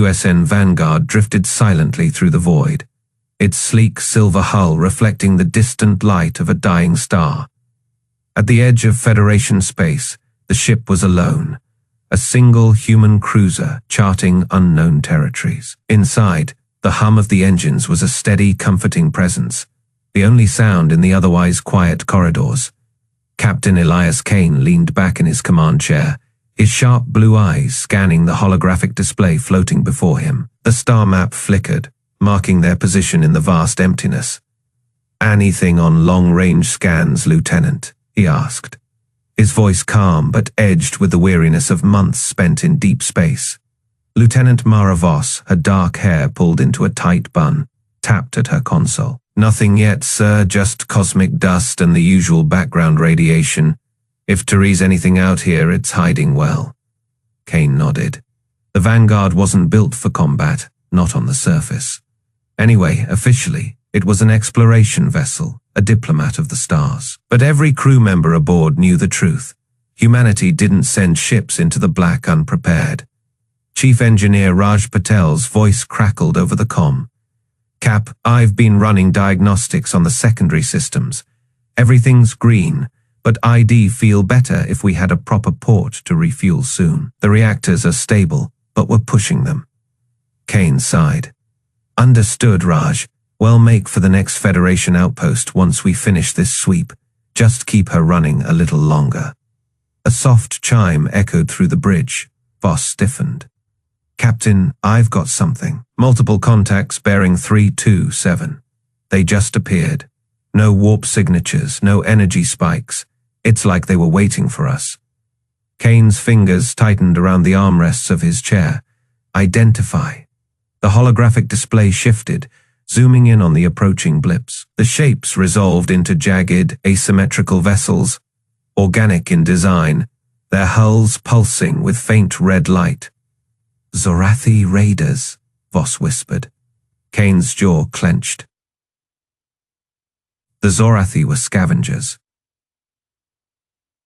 USN Vanguard drifted silently through the void, its sleek silver hull reflecting the distant light of a dying star. At the edge of Federation space, the ship was alone, a single human cruiser charting unknown territories. Inside, the hum of the engines was a steady, comforting presence, the only sound in the otherwise quiet corridors. Captain Elias Kane leaned back in his command chair, his sharp blue eyes scanning the holographic display floating before him. The star map flickered, marking their position in the vast emptiness. "Anything on long-range scans, Lieutenant?" he asked, his voice calm but edged with the weariness of months spent in deep space. Lieutenant Mara Voss, her dark hair pulled into a tight bun, tapped at her console. "Nothing yet, sir, just cosmic dust and the usual background radiation. If to read anything out here, it's hiding well." Kane nodded. The Vanguard wasn't built for combat, not on the surface. Anyway, officially, it was an exploration vessel, a diplomat of the stars. But every crew member aboard knew the truth. Humanity didn't send ships into the black unprepared. Chief Engineer Raj Patel's voice crackled over the comm. "Cap, I've been running diagnostics on the secondary systems. Everything's green, but I'd feel better if we had a proper port to refuel soon. The reactors are stable, but we're pushing them." Kane sighed. "Understood, Raj. We'll make for the next Federation outpost once we finish this sweep. Just keep her running a little longer." A soft chime echoed through the bridge. Voss stiffened. "Captain, I've got something." Multiple contacts bearing 327. They just appeared. No warp signatures, no energy spikes. It's like they were waiting for us. Kane's fingers tightened around the armrests of his chair. "Identify." The holographic display shifted, zooming in on the approaching blips. The shapes resolved into jagged, asymmetrical vessels, organic in design, their hulls pulsing with faint red light. "Zorathi raiders," Voss whispered. Kane's jaw clenched. The Zorathi were scavengers.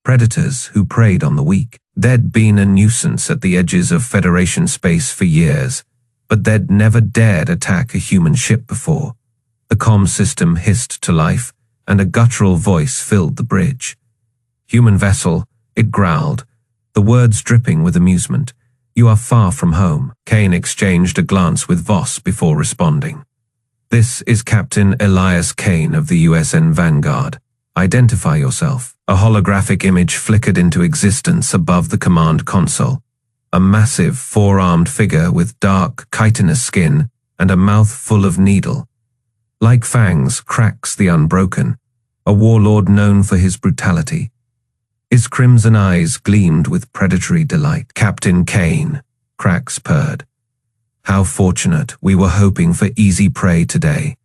Predators who preyed on the weak. They'd been a nuisance at the edges of Federation space for years, but they'd never dared attack a human ship before. The comm system hissed to life, and a guttural voice filled the bridge. "Human vessel," it growled, the words dripping with amusement. "You are far from home." Kane exchanged a glance with Voss before responding. "This is Captain Elias Kane of the USN Vanguard. Identify yourself." A holographic image flickered into existence above the command console. A massive, four-armed figure with dark, chitinous skin and a mouth full of needle. Like Fangs, Krax the Unbroken, a warlord known for his brutality. His crimson eyes gleamed with predatory delight. "Captain Kane," Krax purred. "How fortunate, we were hoping for easy prey today."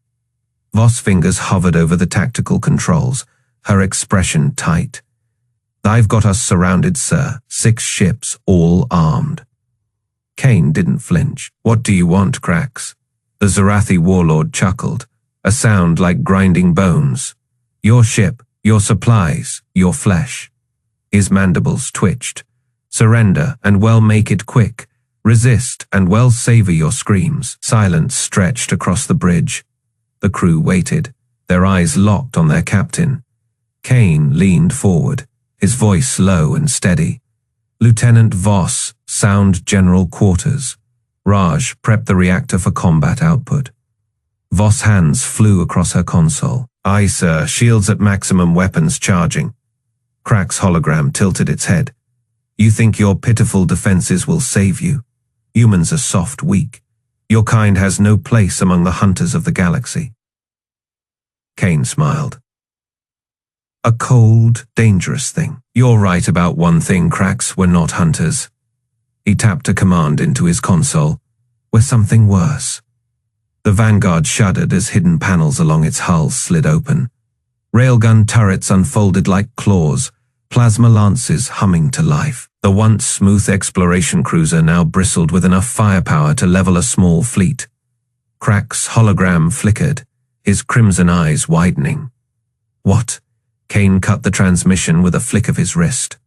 Voss' fingers hovered over the tactical controls, her expression tight. "I've got us surrounded, sir. 6 ships, all armed." Kane didn't flinch. "What do you want, Krax?" The Zorathi warlord chuckled, a sound like grinding bones. "Your ship, your supplies, your flesh." His mandibles twitched. "Surrender, and well make it quick. Resist, and well savor your screams." Silence stretched across the bridge. The crew waited, their eyes locked on their captain. Kane leaned forward, his voice low and steady. "Lieutenant Voss, sound general quarters. Raj, prep the reactor for combat output." Voss' hands flew across her console. "Aye, sir, shields at maximum, weapons charging." Krax's hologram tilted its head. "You think your pitiful defenses will save you? Humans are soft, weak. Your kind has no place among the hunters of the galaxy." Kane smiled. "A cold, dangerous thing. You're right about one thing, Krax, we're not hunters." He tapped a command into his console. "We're something worse." The Vanguard shuddered as hidden panels along its hull slid open. Railgun turrets unfolded like claws, plasma lances humming to life. The once smooth exploration cruiser now bristled with enough firepower to level a small fleet. Krax's hologram flickered, his crimson eyes widening. "What?" Kane cut the transmission with a flick of his wrist.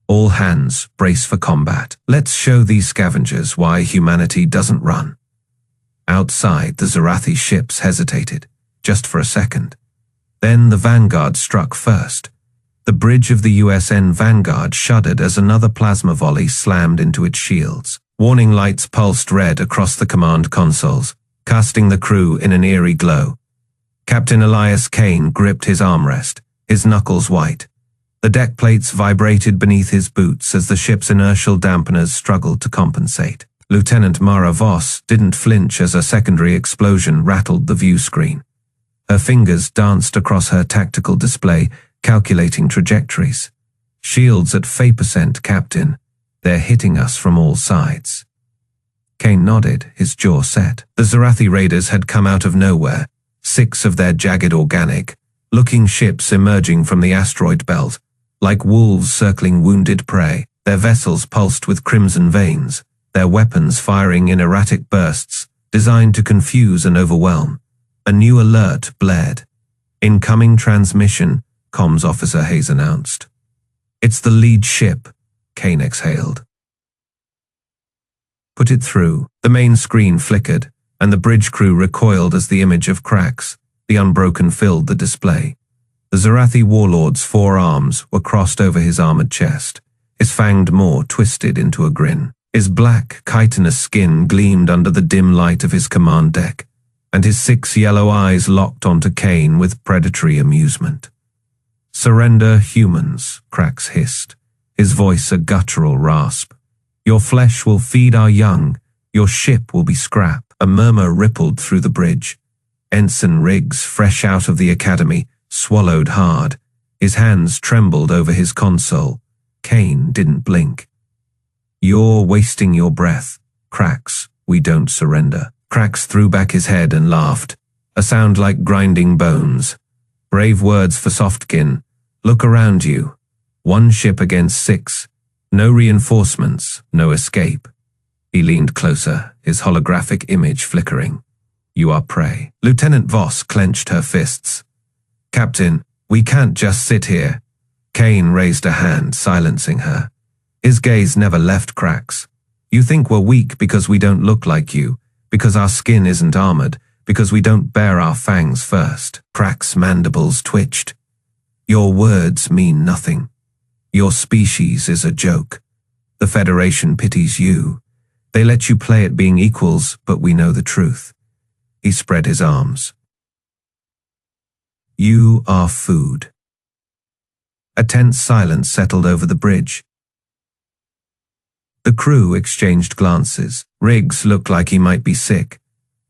All hands, brace for combat. Let's show these scavengers why humanity doesn't run. Outside, the Zorathi ships hesitated, just for a second. Then the Vanguard struck first. The bridge of the USN Vanguard shuddered as another plasma volley slammed into its shields. Warning lights pulsed red across the command consoles, casting the crew in an eerie glow. Captain Elias Kane gripped his armrest, his knuckles white. The deck plates vibrated beneath his boots as the ship's inertial dampeners struggled to compensate. Lieutenant Mara Voss didn't flinch as a secondary explosion rattled the view screen. Her fingers danced across her tactical display, calculating trajectories. Shields at Fay%, Captain. They're hitting us from all sides. Kane nodded, his jaw set. The Zorathi raiders had come out of nowhere, 6 of their jagged organic-looking ships emerging from the asteroid belt, like wolves circling wounded prey. Their vessels pulsed with crimson veins, their weapons firing in erratic bursts, designed to confuse and overwhelm. A new alert blared. Incoming transmission, comms officer Hayes announced. It's the lead ship, Kane exhaled. Put it through. The main screen flickered, and the bridge crew recoiled as the image of Krax the Unbroken filled the display. The Zorathi warlord's 4 arms were crossed over his armored chest, his fanged maw twisted into a grin. His black, chitinous skin gleamed under the dim light of his command deck, and his 6 yellow eyes locked onto Kane with predatory amusement. Surrender, humans, Krax hissed, his voice a guttural rasp. Your flesh will feed our young, your ship will be scrap. A murmur rippled through the bridge. Ensign Riggs, fresh out of the academy, swallowed hard. His hands trembled over his console. Kane didn't blink. You're wasting your breath, Krax. We don't surrender. Krax threw back his head and laughed, a sound like grinding bones. Brave words for Softkin. Look around you. 1 ship against 6. No reinforcements, no escape. He leaned closer, his holographic image flickering. You are prey. Lieutenant Voss clenched her fists. Captain, we can't just sit here. Kane raised a hand, silencing her. His gaze never left Krax. You think we're weak because we don't look like you, because our skin isn't armored, because we don't bear our fangs first. Krax's mandibles twitched. Your words mean nothing. Your species is a joke. The Federation pities you. They let you play at being equals, but we know the truth. He spread his arms. You are food. A tense silence settled over the bridge. The crew exchanged glances. Riggs looked like he might be sick.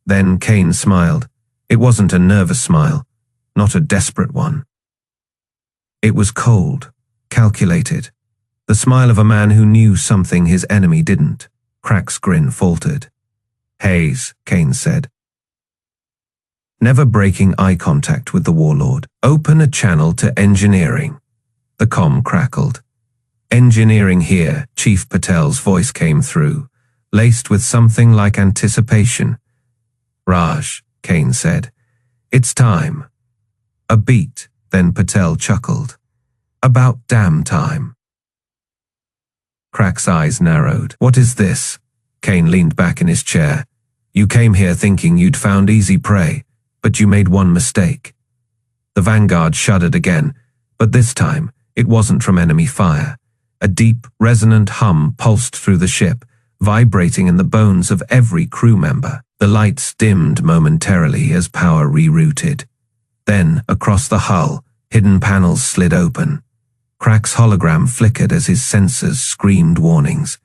Then Kane smiled. It wasn't a nervous smile, not a desperate one. It was cold, calculated. The smile of a man who knew something his enemy didn't. Krax's grin faltered. Hayes, Kane said. Never breaking eye contact with the warlord. Open a channel to engineering. The comm crackled. Engineering here, Chief Patel's voice came through, laced with something like anticipation. Raj, Kane said. It's time. A beat, then Patel chuckled. About damn time. Krax's eyes narrowed. What is this? Kane leaned back in his chair. You came here thinking you'd found easy prey, but you made one mistake. The Vanguard shuddered again, but this time it wasn't from enemy fire. A deep, resonant hum pulsed through the ship, vibrating in the bones of every crew member. The lights dimmed momentarily as power rerouted. Then, across the hull, hidden panels slid open. Krax's hologram flickered as his sensors screamed warnings.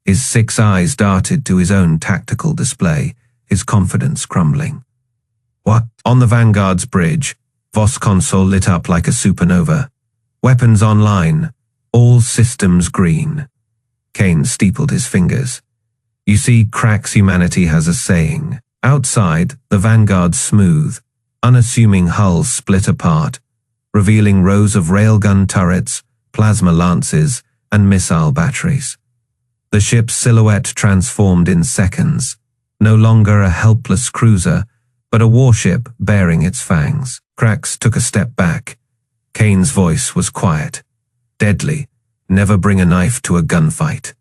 His 6 eyes darted to his own tactical display, his confidence crumbling. What? On the Vanguard's bridge, Voss console lit up like a supernova. Weapons online. All systems green. Kane steepled his fingers. You see, Krax humanity has a saying. Outside, the Vanguard's smooth, unassuming hull split apart, revealing rows of railgun turrets, plasma lances, and missile batteries. The ship's silhouette transformed in seconds, no longer a helpless cruiser, but a warship bearing its fangs. Krax took a step back. Kane's voice was quiet, deadly, Never bring a knife to a gunfight.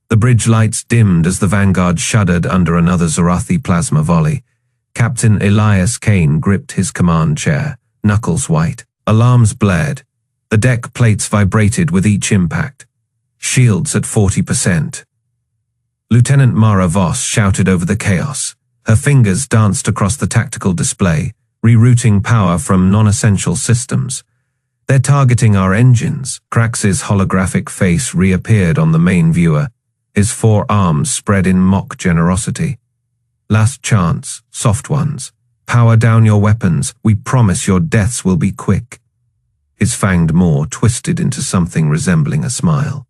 The bridge lights dimmed as the Vanguard shuddered under another Zorathi plasma volley. Captain Elias Kane gripped his command chair, knuckles white. Alarms blared. The deck plates vibrated with each impact. Shields at 40%. Lieutenant Mara Voss shouted over the chaos. Her fingers danced across the tactical display, rerouting power from non-essential systems. They're targeting our engines. Krax's holographic face reappeared on the main viewer, his 4 arms spread in mock generosity. Last chance, soft ones. Power down your weapons. We promise your deaths will be quick. His fanged maw twisted into something resembling a smile.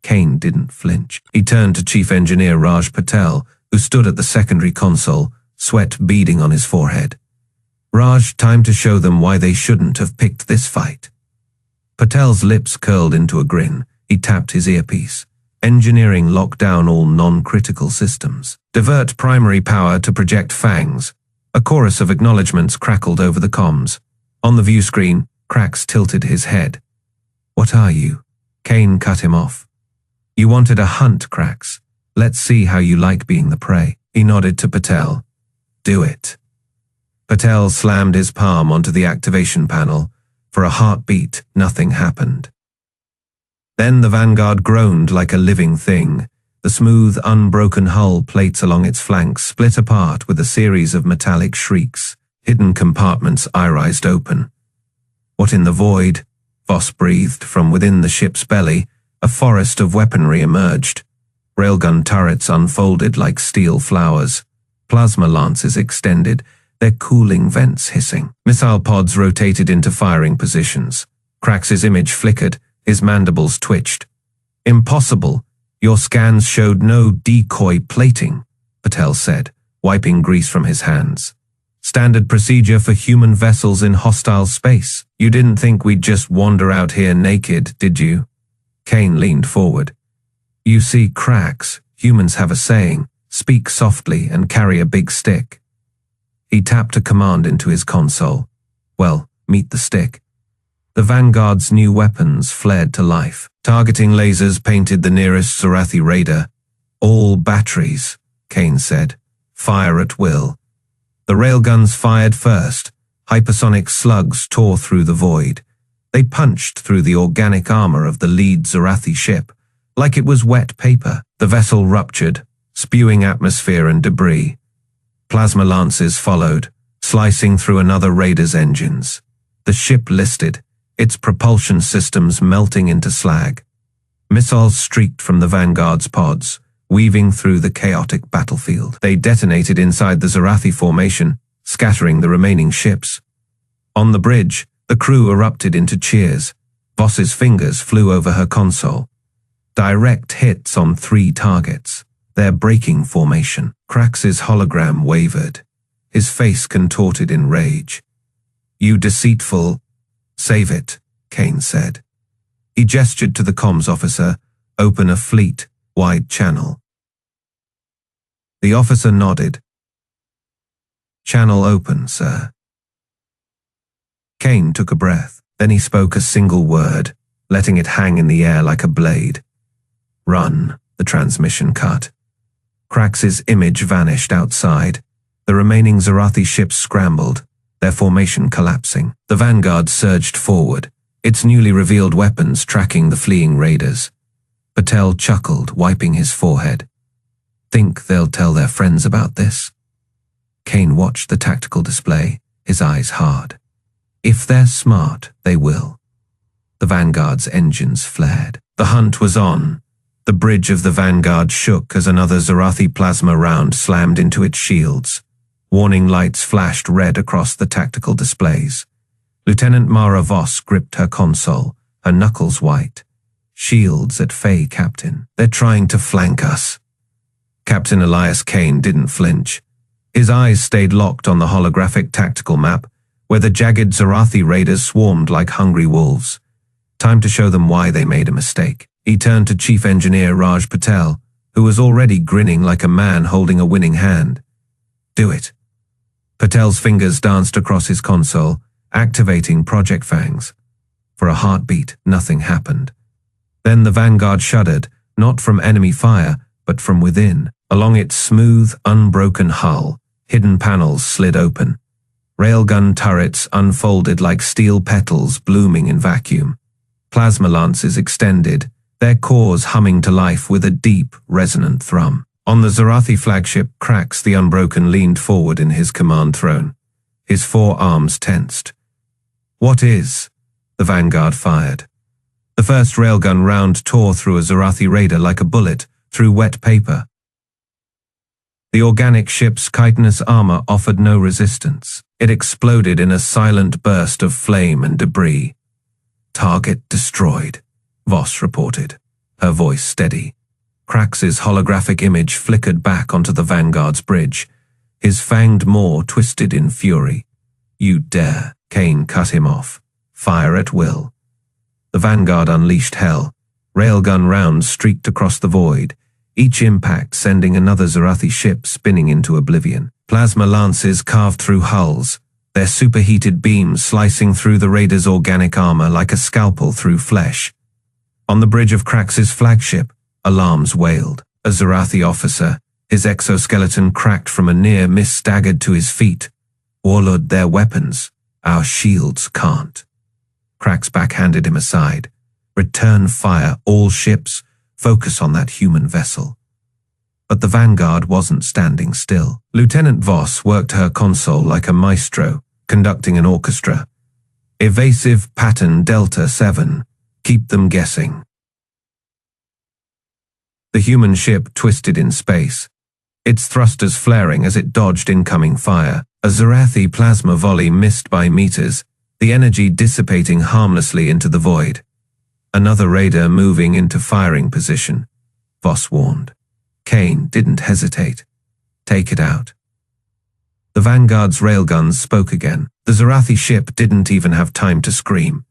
Kane didn't flinch. He turned to Chief Engineer Raj Patel, who stood at the secondary console, sweat beading on his forehead. Raj, time to show them why they shouldn't have picked this fight. Patel's lips curled into a grin. He tapped his earpiece. Engineering locked down all non-critical systems. Divert primary power to project Fangs. A chorus of acknowledgements crackled over the comms. On the view screen, Krax tilted his head. What are you? Kane cut him off. You wanted a hunt, Krax. Let's see how you like being the prey. He nodded to Patel. Do it. Patel slammed his palm onto the activation panel. For a heartbeat, nothing happened. Then the Vanguard groaned like a living thing. The smooth, unbroken hull plates along its flanks split apart with a series of metallic shrieks. Hidden compartments irised open. What in the void? Voss breathed. From within the ship's belly, a forest of weaponry emerged. Railgun turrets unfolded like steel flowers. Plasma lances extended, their cooling vents hissing. Missile pods rotated into firing positions. Krax's image flickered, his mandibles twitched. Impossible. Your scans showed no decoy plating, Patel said, wiping grease from his hands. Standard procedure for human vessels in hostile space. You didn't think we'd just wander out here naked, did you? Kane leaned forward. You see, Krax, humans have a saying, speak softly and carry a big stick. He tapped a command into his console. Well, meet the stick. The Vanguard's new weapons flared to life. Targeting lasers painted the nearest Zorathi raider. All batteries, Kane said. Fire at will. The railguns fired first. Hypersonic slugs tore through the void. They punched through the organic armor of the lead Zorathi ship, like it was wet paper. The vessel ruptured, spewing atmosphere and debris. Plasma lances followed, slicing through another raider's engines. The ship listed, its propulsion systems melting into slag. Missiles streaked from the Vanguard's pods, weaving through the chaotic battlefield. They detonated inside the Zorathi formation, scattering the remaining ships. On the bridge, the crew erupted into cheers. Voss's fingers flew over her console. Direct hits on 3 targets. Their breaking formation. Krax's hologram wavered. His face contorted in rage. You deceitful... Save it, Kane said. He gestured to the comms officer, open a fleet, wide channel. The officer nodded. Channel open, sir. Kane took a breath. Then he spoke a single word, letting it hang in the air like a blade. Run, the transmission cut. Krax's image vanished outside. The remaining Zorathi ships scrambled, their formation collapsing. The Vanguard surged forward, its newly revealed weapons tracking the fleeing raiders. Patel chuckled, wiping his forehead. Think they'll tell their friends about this? Kane watched the tactical display, his eyes hard. If they're smart, they will. The Vanguard's engines flared. The hunt was on. The bridge of the Vanguard shook as another Zorathi plasma round slammed into its shields. Warning lights flashed red across the tactical displays. Lieutenant Mara Voss gripped her console, her knuckles white. Shields at Faye, Captain. They're trying to flank us. Captain Elias Kane didn't flinch. His eyes stayed locked on the holographic tactical map, where the jagged Zorathi raiders swarmed like hungry wolves. Time to show them why they made a mistake. He turned to Chief Engineer Raj Patel, who was already grinning like a man holding a winning hand. Do it. Patel's fingers danced across his console, activating Project Fangs. For a heartbeat, nothing happened. Then the Vanguard shuddered, not from enemy fire, but from within. Along its smooth, unbroken hull, hidden panels slid open. Railgun turrets unfolded like steel petals blooming in vacuum. Plasma lances extended, their cores humming to life with a deep, resonant thrum. On the Zorathi flagship, Krax the Unbroken leaned forward in his command throne. His forearms tensed. "What is?" the Vanguard fired. The first railgun round tore through a Zorathi raider like a bullet through wet paper. The organic ship's chitinous armor offered no resistance. It exploded in a silent burst of flame and debris. "Target destroyed," Voss reported, her voice steady. Krax's holographic image flickered back onto the Vanguard's bridge, his fanged maw twisted in fury. "You dare," Kane cut him off. "Fire at will." The Vanguard unleashed hell. Railgun rounds streaked across the void, each impact sending another Zorathi ship spinning into oblivion. Plasma lances carved through hulls, their superheated beams slicing through the raider's organic armor like a scalpel through flesh. On the bridge of Krax's flagship, alarms wailed. A Zorathi officer, his exoskeleton cracked from a near miss, staggered to his feet. "Warlord, their weapons. Our shields can't." Krax backhanded him aside. "Return fire, all ships. Focus on that human vessel." But the Vanguard wasn't standing still. Lieutenant Voss worked her console like a maestro, conducting an orchestra. "Evasive pattern Delta 7. Keep them guessing." The human ship twisted in space, its thrusters flaring as it dodged incoming fire. A Zorathi plasma volley missed by meters, the energy dissipating harmlessly into the void. Another raider moving into firing position, Voss warned. Kane didn't hesitate. "Take it out." The Vanguard's railguns spoke again. The Zorathi ship didn't even have time to scream.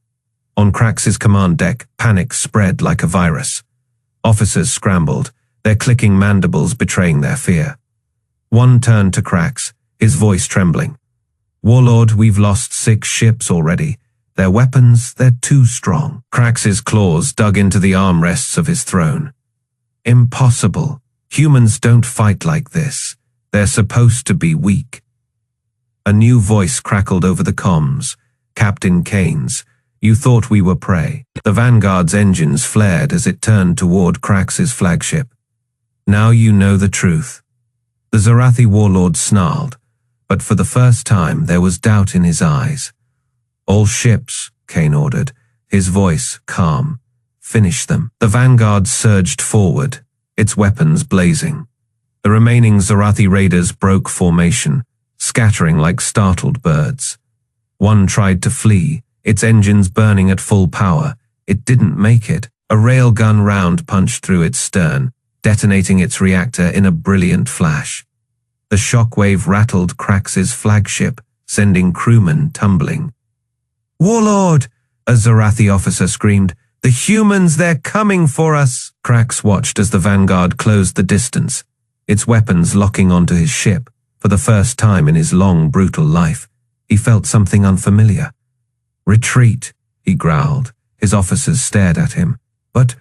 On Krax's command deck, panic spread like a virus. Officers scrambled, their clicking mandibles betraying their fear. One turned to Krax, his voice trembling. "Warlord, we've lost 6 ships already. Their weapons, they're too strong." Krax's claws dug into the armrests of his throne. "Impossible. Humans don't fight like this. They're supposed to be weak." A new voice crackled over the comms. "Captain Kane's. You thought we were prey." The Vanguard's engines flared as it turned toward Krax's flagship. "Now you know the truth." The Zorathi warlord snarled, but for the first time there was doubt in his eyes. "All ships," Kane ordered, his voice calm. "Finish them." The Vanguard surged forward, its weapons blazing. The remaining Zorathi raiders broke formation, scattering like startled birds. One tried to flee, its engines burning at full power. It didn't make it. A railgun round punched through its stern, detonating its reactor in a brilliant flash. The shockwave rattled Krax's flagship, sending crewmen tumbling. "Warlord!" a Zorathi officer screamed. "The humans, they're coming for us!" Krax watched as the Vanguard closed the distance, its weapons locking onto his ship. For the first time in his long, brutal life, he felt something unfamiliar. "Retreat," he growled. His officers stared at him. "But,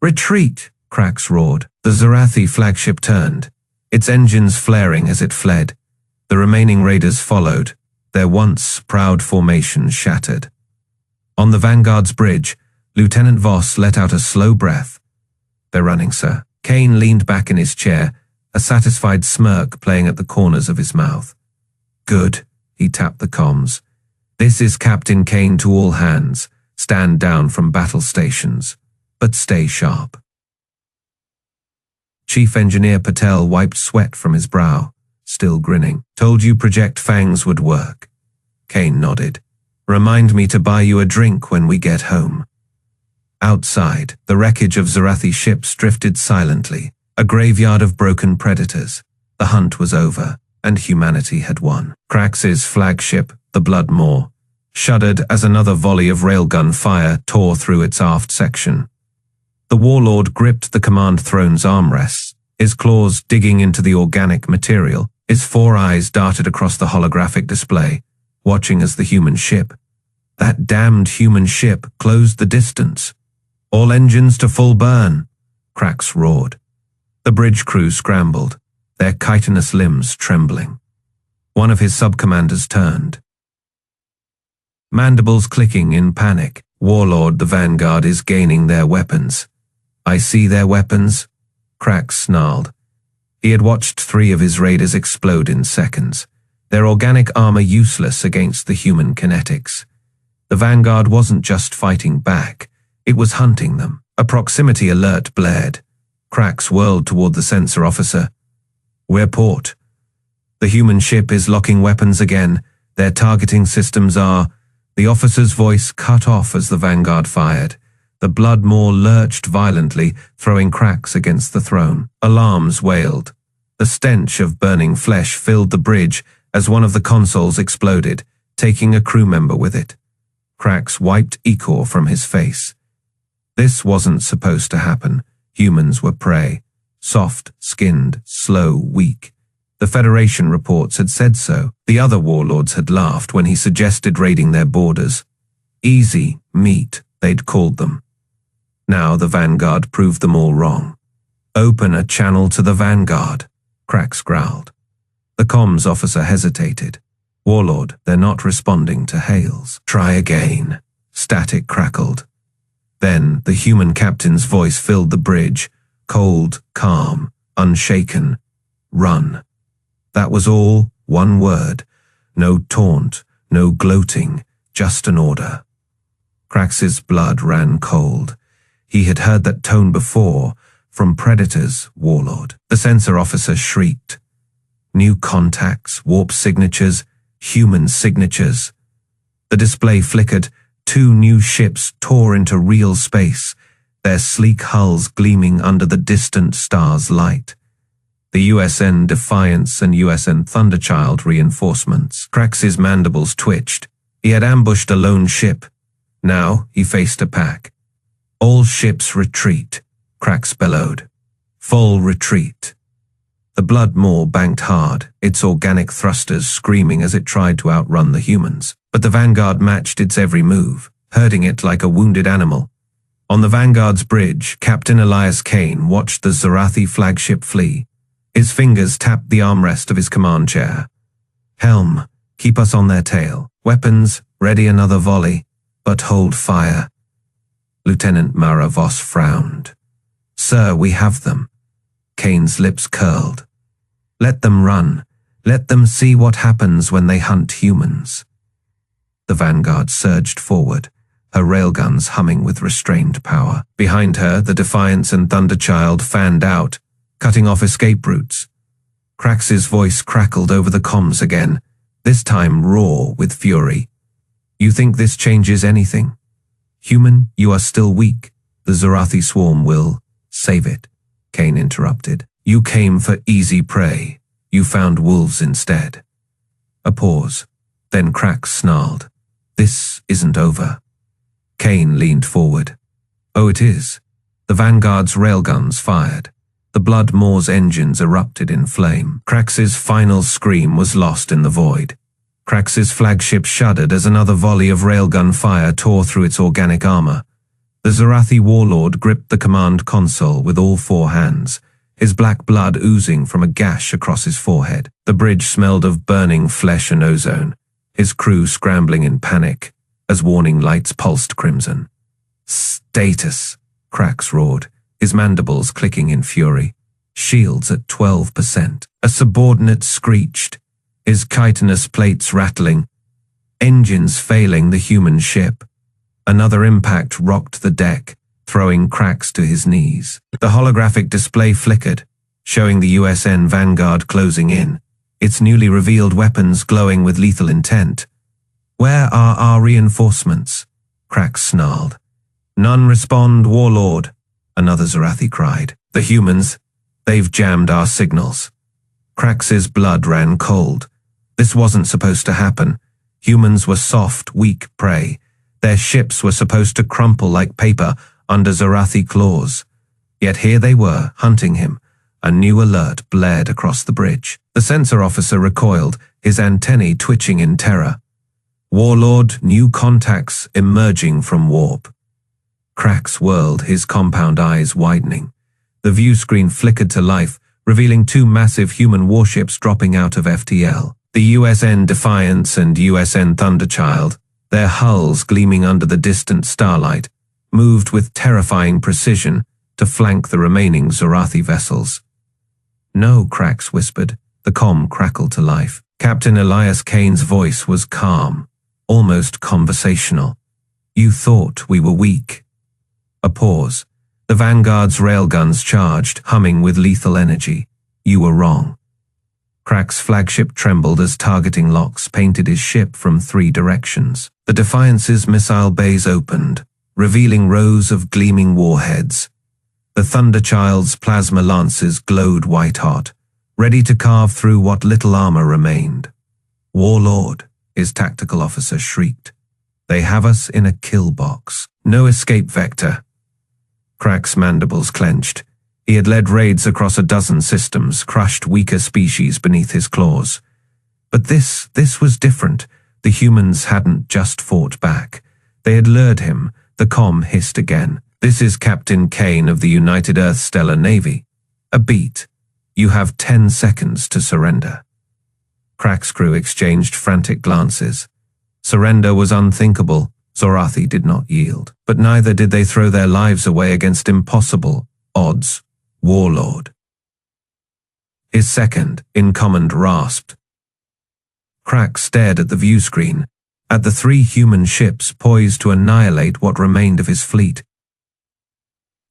retreat," Krax roared. The Zorathi flagship turned, its engines flaring as it fled. The remaining raiders followed, their once proud formation shattered. On the Vanguard's bridge, Lieutenant Voss let out a slow breath. "They're running, sir." Kane leaned back in his chair, a satisfied smirk playing at the corners of his mouth. "Good," he tapped the comms. "This is Captain Kane to all hands. Stand down from battle stations, but stay sharp." Chief Engineer Patel wiped sweat from his brow, still grinning. "Told you Project Fangs would work." Kane nodded. "Remind me to buy you a drink when we get home." Outside, the wreckage of Zorathi ships drifted silently, a graveyard of broken predators. The hunt was over, and humanity had won. Krax's flagship, the Blood Maw, shuddered as another volley of railgun fire tore through its aft section. The warlord gripped the command throne's armrests, his claws digging into the organic material. His 4 eyes darted across the holographic display, watching as the human ship, that damned human ship, closed the distance. All engines to full burn, Krax roared. The bridge crew scrambled, their chitinous limbs trembling. One of his sub-commanders turned. Mandibles clicking in panic. Warlord, the Vanguard is gaining their weapons. I see their weapons, Krax snarled. He had watched 3 of his raiders explode in seconds, their organic armor useless against the human kinetics. The Vanguard wasn't just fighting back, it was hunting them. A proximity alert blared. Krax whirled toward the sensor officer. We're port. The human ship is locking weapons again. Their targeting systems are... The officer's voice cut off as the Vanguard fired. The Bloodmaw lurched violently, throwing Krax against the throne. Alarms wailed. The stench of burning flesh filled the bridge as one of the consoles exploded, taking a crew member with it. Krax wiped ichor from his face. This wasn't supposed to happen. Humans were prey. Soft-skinned, slow, weak. The Federation reports had said so. The other warlords had laughed when he suggested raiding their borders. Easy meat, they'd called them. Now the Vanguard proved them all wrong. Open a channel to the Vanguard, Krax growled. The comms officer hesitated. Warlord, they're not responding to hails. Try again. Static crackled. Then the human captain's voice filled the bridge, cold, calm, unshaken. Run. That was all, one word. No taunt, no gloating, just an order. Krax's blood ran cold. He had heard that tone before, from predators, Warlord. The sensor officer shrieked. New contacts, warp signatures, human signatures. The display flickered. 2 new ships tore into real space, their sleek hulls gleaming under the distant star's light. The USN Defiance and USN Thunderchild reinforcements. Krax's mandibles twitched. He had ambushed a lone ship. Now he faced a pack. All ships retreat, Krax bellowed. Full retreat. The Bloodmaw banked hard, its organic thrusters screaming as it tried to outrun the humans. But the Vanguard matched its every move, herding it like a wounded animal. On the Vanguard's bridge, Captain Elias Kane watched the Zorathi flagship flee. His fingers tapped the armrest of his command chair. Helm, keep us on their tail. Weapons, ready another volley, but hold fire. Lieutenant Mara Voss frowned. Sir, we have them. Kane's lips curled. Let them run. Let them see what happens when they hunt humans. The Vanguard surged forward, her railguns humming with restrained power. Behind her, the Defiance and Thunderchild fanned out, cutting off escape routes. Krax's voice crackled over the comms again, this time raw with fury. You think this changes anything? Human, you are still weak. The Zorathi swarm will save it, Kane interrupted. You came for easy prey. You found wolves instead. A pause. Then Krax snarled. This isn't over. Kane leaned forward. Oh, it is. The Vanguard's railguns fired. The Bloodmaw's engines erupted in flame. Krax's final scream was lost in the void. Krax's flagship shuddered as another volley of railgun fire tore through its organic armor. The Zorathi warlord gripped the command console with all 4 hands, his black blood oozing from a gash across his forehead. The bridge smelled of burning flesh and ozone, his crew scrambling in panic as warning lights pulsed crimson. Status, Krax roared, his mandibles clicking in fury. Shields at 12%. A subordinate screeched, his chitinous plates rattling. Engines failing the human ship. Another impact rocked the deck, throwing Krax to his knees. The holographic display flickered, showing the USN Vanguard closing in, its newly revealed weapons glowing with lethal intent. Where are our reinforcements? Krax snarled. None respond, Warlord, another Zorathi cried. The humans, they've jammed our signals. Krax's blood ran cold. This wasn't supposed to happen. Humans were soft, weak prey. Their ships were supposed to crumple like paper under Zorathi claws. Yet here they were, hunting him. A new alert blared across the bridge. The sensor officer recoiled, his antennae twitching in terror. Warlord, new contacts emerging from warp. Krax whirled, his compound eyes widening. The view screen flickered to life, revealing two massive human warships dropping out of FTL. The USN Defiance and USN Thunderchild, their hulls gleaming under the distant starlight, moved with terrifying precision to flank the remaining Zorathi vessels. "No," Krax whispered. The comm crackled to life. Captain Elias Kane's voice was calm, almost conversational. "You thought we were weak." A pause. The Vanguard's railguns charged, humming with lethal energy. "You were wrong." Krax's flagship trembled as targeting locks painted his ship from 3 directions. The Defiance's missile bays opened, revealing rows of gleaming warheads. The Thunderchild's plasma lances glowed white-hot, ready to carve through what little armor remained. "Warlord," his tactical officer shrieked. "They have us in a kill box. No escape vector." Krax's mandibles clenched. He had led raids across a dozen systems, crushed weaker species beneath his claws. But this was different. The humans hadn't just fought back. They had lured him. The comm hissed again. "This is Captain Kane of the United Earth Stellar Navy. A beat. You have 10 seconds to surrender." Krax's crew exchanged frantic glances. Surrender was unthinkable. Zorathi did not yield. But neither did they throw their lives away against impossible odds. "Warlord." His second in command rasped. Krax stared at the view screen, at the 3 human ships poised to annihilate what remained of his fleet.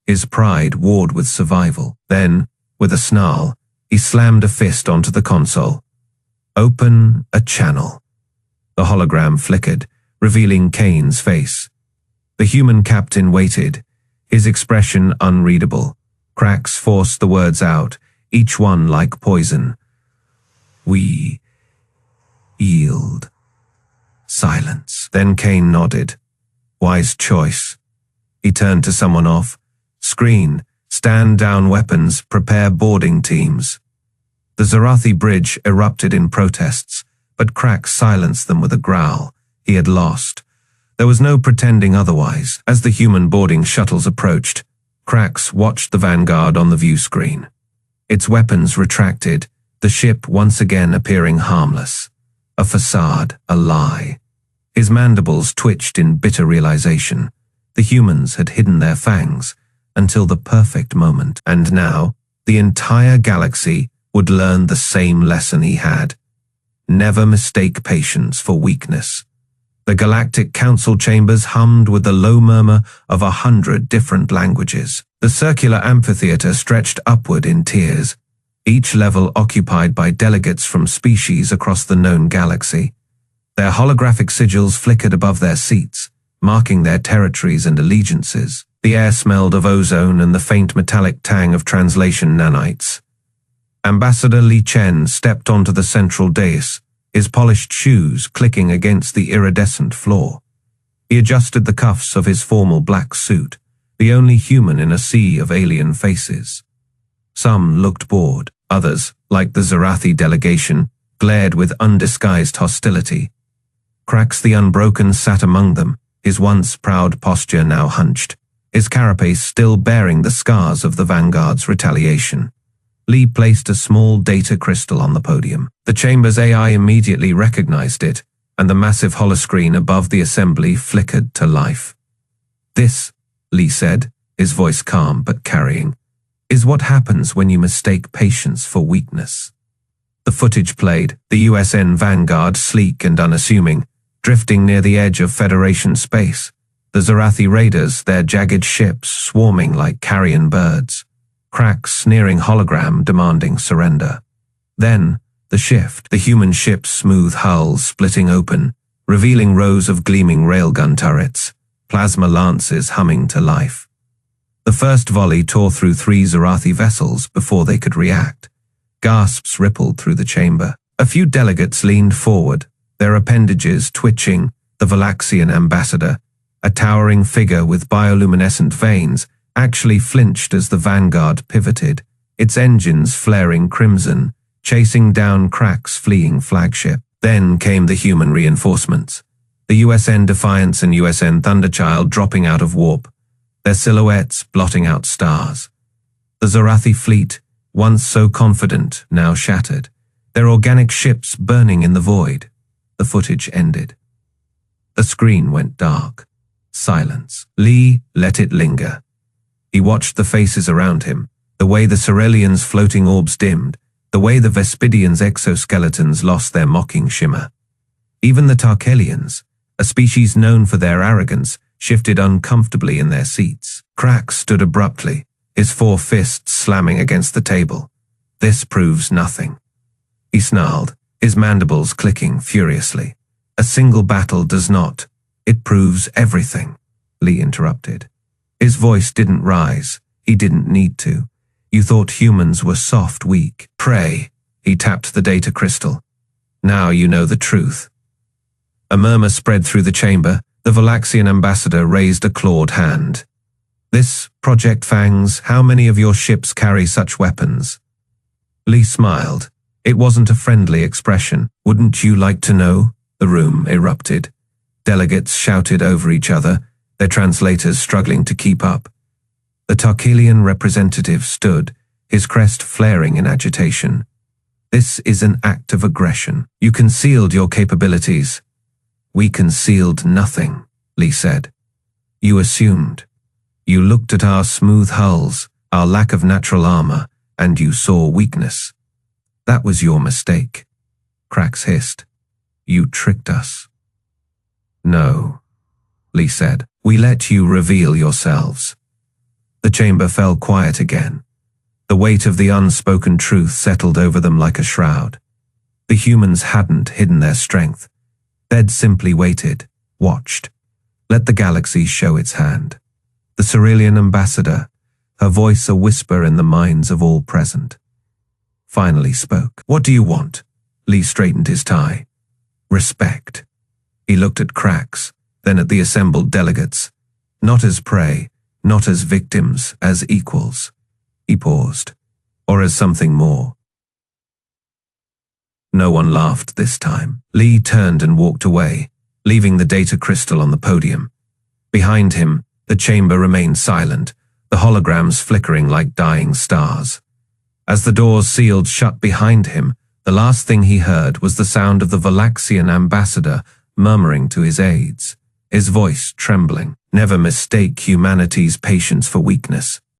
His pride warred with survival. Then, with a snarl, he slammed a fist onto the console. "Open a channel." The hologram flickered, revealing Kane's face. The human captain waited, his expression unreadable. Krax forced the words out, each one like poison. "We yield." Silence. Then Kane nodded. Wise choice. He turned to someone off. "Screen, stand down weapons, prepare boarding teams." The Zorathi bridge erupted in protests, but Krax silenced them with a growl. He had lost. There was no pretending otherwise. As the human boarding shuttles approached, Krax watched the Vanguard on the view screen. Its weapons retracted, the ship once again appearing harmless. A facade, a lie. His mandibles twitched in bitter realization. The humans had hidden their fangs until the perfect moment, and now the entire galaxy would learn the same lesson he had. Never mistake patience for weakness. The Galactic Council chambers hummed with the low murmur of 100 different languages. The circular amphitheater stretched upward in tiers, each level occupied by delegates from species across the known galaxy. Their holographic sigils flickered above their seats, marking their territories and allegiances. The air smelled of ozone and the faint metallic tang of translation nanites. Ambassador Li Chen stepped onto the central dais, his polished shoes clicking against the iridescent floor. He adjusted the cuffs of his formal black suit, the only human in a sea of alien faces. Some looked bored, others, like the Zorathi delegation, glared with undisguised hostility. Krax the Unbroken sat among them, his once proud posture now hunched, his carapace still bearing the scars of the Vanguard's retaliation. Li placed a small data crystal on the podium. The chamber's AI immediately recognized it, and the massive holoscreen above the assembly flickered to life. "This," Li said, his voice calm but carrying, "is what happens when you mistake patience for weakness." The footage played, the USN Vanguard sleek and unassuming, drifting near the edge of Federation space. The Zorathi raiders, their jagged ships swarming like carrion birds. Krax's sneering hologram demanding surrender. Then, the shift, the human ship's smooth hulls splitting open, revealing rows of gleaming railgun turrets, plasma lances humming to life. The first volley tore through 3 Zorathi vessels before they could react. Gasps rippled through the chamber. A few delegates leaned forward, their appendages twitching. The Valaxian ambassador, a towering figure with bioluminescent veins, actually flinched as the Vanguard pivoted, its engines flaring crimson, chasing down Krax's fleeing flagship. Then came the human reinforcements. The USN Defiance and USN Thunderchild dropping out of warp. their silhouettes blotting out stars. The Zorathi fleet, once so confident, now shattered, their organic ships burning in the void. The footage ended. The screen went dark. Silence. Lee let it linger. He watched the faces around him, the way the Cerelians' floating orbs dimmed, the way the Vespidians' exoskeletons lost their mocking shimmer. Even the Tarkelians, a species known for their arrogance, shifted uncomfortably in their seats. Krax stood abruptly, his 4 fists slamming against the table. This proves nothing. He snarled, his mandibles clicking furiously. A single battle does not. It proves everything, Lee interrupted. His voice didn't rise. He didn't need to. You thought humans were soft, weak, prey. He tapped the data crystal. Now you know the truth. A murmur spread through the chamber. The Valaxian ambassador raised a clawed hand. This, Project Fangs, how many of your ships carry such weapons? Lee smiled. It wasn't a friendly expression. Wouldn't you like to know? The room erupted. Delegates shouted over each other, their translators struggling to keep up. The Tarkelian representative stood, his crest flaring in agitation. This is an act of aggression. You concealed your capabilities. We concealed nothing, Lee said. You assumed. You looked at our smooth hulls, our lack of natural armor, and you saw weakness. That was your mistake. Krax hissed. You tricked us. No, Lee said. We let you reveal yourselves. The chamber fell quiet again. The weight of the unspoken truth settled over them like a shroud. The humans hadn't hidden their strength. They'd simply waited, watched, let the galaxy show its hand. The Cerelian ambassador, her voice a whisper in the minds of all present, finally spoke. What do you want? Lee straightened his tie. Respect. He looked at Krax, then at the assembled delegates. Not as prey, not as victims, as equals. He paused. Or as something more. No one laughed this time. Lee turned and walked away, leaving the data crystal on the podium. Behind him, the chamber remained silent, the holograms flickering like dying stars. As the doors sealed shut behind him, the last thing he heard was the sound of the Valaxian ambassador murmuring to his aides, his voice trembling. Never mistake humanity's patience for weakness.